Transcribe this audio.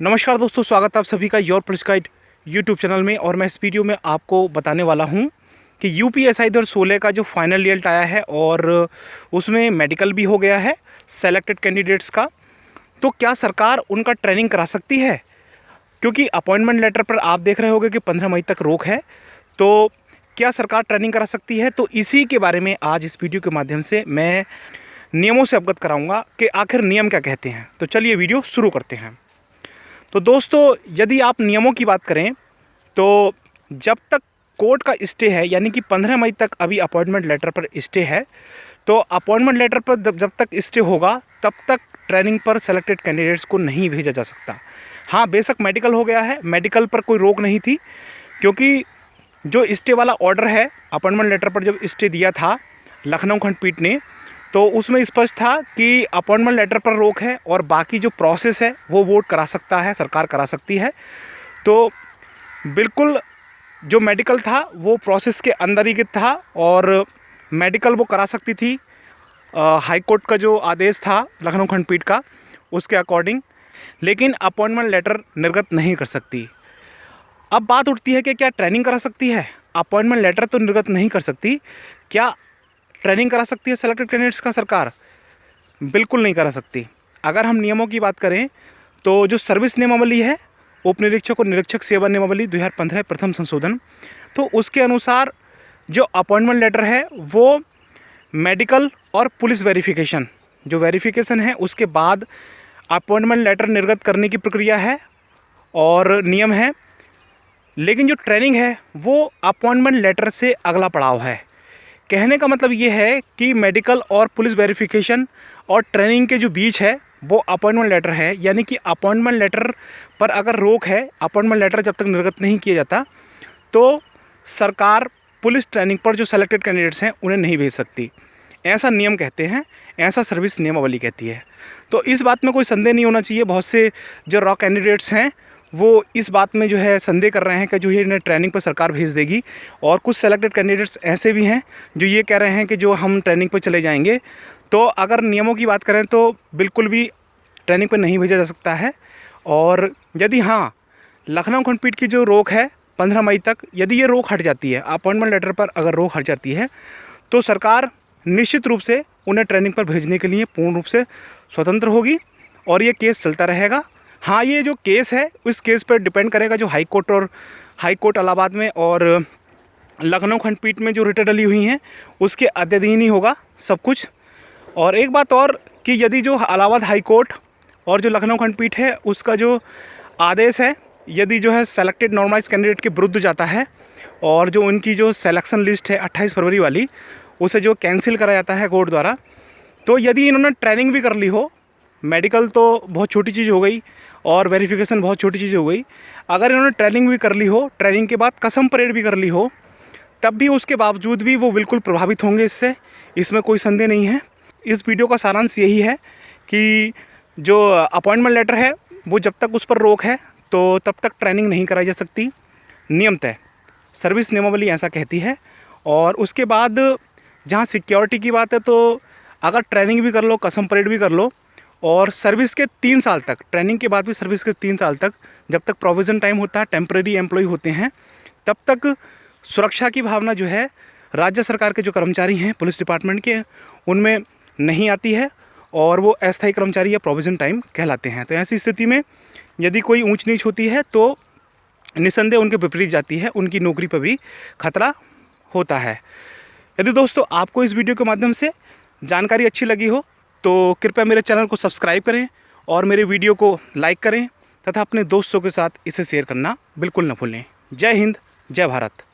नमस्कार दोस्तों, स्वागत है आप सभी का your police guide YouTube channel में। और मैं इस वीडियो में आपको बताने वाला हूं कि यूपीएससी 2016 का जो फाइनल रिजल्ट आया है और उसमें मेडिकल भी हो गया है सेलेक्टेड कैंडिडेट्स का। तो क्या सरकार उनका ट्रेनिंग करा सकती है? क्योंकि अपॉइंटमेंट लेटर पर आप देख रहे होंगे कि 15 मई तक रोक है। तो क्या सरकार ट्रेनिंग करा सकती है? तो इसी के बारे में आज इस वीडियो के माध्यम से मैं नियमों से अवगत कराऊँगा कि आखिर नियम क्या कहते हैं। तो चलिए वीडियो शुरू करते हैं। तो दोस्तों, यदि आप नियमों की बात करें तो जब तक कोर्ट का स्टे है, यानी कि 15 मई तक अभी अपॉइंटमेंट लेटर पर स्टे है, तो अपॉइंटमेंट लेटर पर जब तक स्टे होगा तब तक ट्रेनिंग पर सेलेक्टेड कैंडिडेट्स को नहीं भेजा जा सकता। हाँ, बेशक मेडिकल हो गया है, मेडिकल पर कोई रोक नहीं थी, क्योंकि जो स्टे वाला ऑर्डर है, अपॉइंटमेंट लेटर पर जब स्टे दिया था लखनऊ खंडपीठ ने, तो उसमें स्पष्ट था कि अपॉइंटमेंट लेटर पर रोक है और बाकी जो प्रोसेस है वो वोट करा सकता है, सरकार करा सकती है। तो बिल्कुल जो मेडिकल था वो प्रोसेस के अंदर ही था और मेडिकल वो करा सकती थी हाई कोर्ट का जो आदेश था लखनऊ खंडपीठ का उसके अकॉर्डिंग, लेकिन अपॉइंटमेंट लेटर निर्गत नहीं कर सकती। अब बात उठती है कि क्या ट्रेनिंग करा सकती है? अपॉइंटमेंट लेटर तो निर्गत नहीं कर सकती, क्या ट्रेनिंग करा सकती है सेलेक्टेड कैंडिडेट्स का सरकार? बिल्कुल नहीं करा सकती। अगर हम नियमों की बात करें तो जो सर्विस नियमावली है, उप निरीक्षक और निरीक्षक सेवा नियमावली 2015 प्रथम संशोधन, तो उसके अनुसार जो अपॉइंटमेंट लेटर है वो मेडिकल और पुलिस वेरिफिकेशन, जो वेरिफिकेशन है उसके बाद अपॉइंटमेंट लेटर निर्गत करने की प्रक्रिया है और नियम है। लेकिन जो ट्रेनिंग है वो अपॉइंटमेंट लेटर से अगला पड़ाव है। कहने का मतलब ये है कि मेडिकल और पुलिस वेरिफिकेशन और ट्रेनिंग के जो बीच है वो अपॉइंटमेंट लेटर है, यानी कि अपॉइंटमेंट लेटर पर अगर रोक है, अपॉइंटमेंट लेटर जब तक निर्गत नहीं किया जाता, तो सरकार पुलिस ट्रेनिंग पर जो सेलेक्टेड कैंडिडेट्स हैं उन्हें नहीं भेज सकती। ऐसा नियम कहते हैं, ऐसा सर्विस नियमावली कहती है। तो इस बात में कोई संदेह नहीं होना चाहिए। बहुत से जो रॉ कैंडिडेट्स हैं वो इस बात में जो है संदेह कर रहे हैं कि जो ये इन्हें ट्रेनिंग पर सरकार भेज देगी, और कुछ सेलेक्टेड कैंडिडेट्स ऐसे भी हैं जो ये कह रहे हैं कि जो हम ट्रेनिंग पर चले जाएंगे। तो अगर नियमों की बात करें तो बिल्कुल भी ट्रेनिंग पर नहीं भेजा जा सकता है। और यदि हाँ, लखनऊ खंडपीठ की जो रोक है 15 मई तक, यदि ये रोक हट जाती है, अपॉइंटमेंट लेटर पर अगर रोक हट जाती है, तो सरकार निश्चित रूप से उन्हें ट्रेनिंग पर भेजने के लिए पूर्ण रूप से स्वतंत्र होगी और ये केस चलता रहेगा। हाँ, ये जो केस है उस केस पर डिपेंड करेगा जो हाई कोर्ट इलाहाबाद में और लखनऊ खंडपीठ में जो रिटें डली हुई हैं उसके अध्ययन ही होगा सब कुछ। और एक बात और कि यदि जो इलाहाबाद हाई कोर्ट और जो लखनऊ खंडपीठ है उसका जो आदेश है, यदि जो है सेलेक्टेड नॉर्मलाइज कैंडिडेट के विरुद्ध जाता है और जो उनकी जो सिलेक्शन लिस्ट है 28 फरवरी वाली, उसे जो कैंसिल करा जाता है कोर्ट द्वारा, तो यदि इन्होंने ट्रेनिंग भी कर ली हो, मेडिकल तो बहुत छोटी चीज़ हो गई और वेरिफिकेशन बहुत छोटी चीज़ हो गई, अगर इन्होंने ट्रेनिंग भी कर ली हो, ट्रेनिंग के बाद कसम परेड भी कर ली हो, तब भी उसके बावजूद भी वो बिल्कुल प्रभावित होंगे इससे, इसमें कोई संदेह नहीं है। इस वीडियो का सारांश यही है कि जो अपॉइंटमेंट लेटर है वो जब तक उस पर रोक है तो तब तक ट्रेनिंग नहीं कराई जा सकती, नियमतः सर्विस नियमावली ऐसा कहती है। और उसके बाद जहाँ सिक्योरिटी की बात है, तो अगर ट्रेनिंग भी कर लो, कसम परेड भी कर लो, और सर्विस के 3 साल तक, ट्रेनिंग के बाद भी सर्विस के 3 साल तक, जब तक प्रोविज़न टाइम होता है, टेम्परेरी एम्प्लॉय होते हैं, तब तक सुरक्षा की भावना जो है राज्य सरकार के जो कर्मचारी हैं पुलिस डिपार्टमेंट के, उनमें नहीं आती है और वो अस्थायी कर्मचारी या प्रोविज़न टाइम कहलाते हैं। तो ऐसी स्थिति में यदि कोई ऊंच नीच होती है तो निस्संदेह उनके विपरीत जाती है, उनकी नौकरी पर भी खतरा होता है। यदि दोस्तों आपको इस वीडियो के माध्यम से जानकारी अच्छी लगी हो तो कृपया मेरे चैनल को सब्सक्राइब करें और मेरे वीडियो को लाइक करें तथा अपने दोस्तों के साथ इसे शेयर करना बिल्कुल न भूलें। जय हिंद, जय भारत।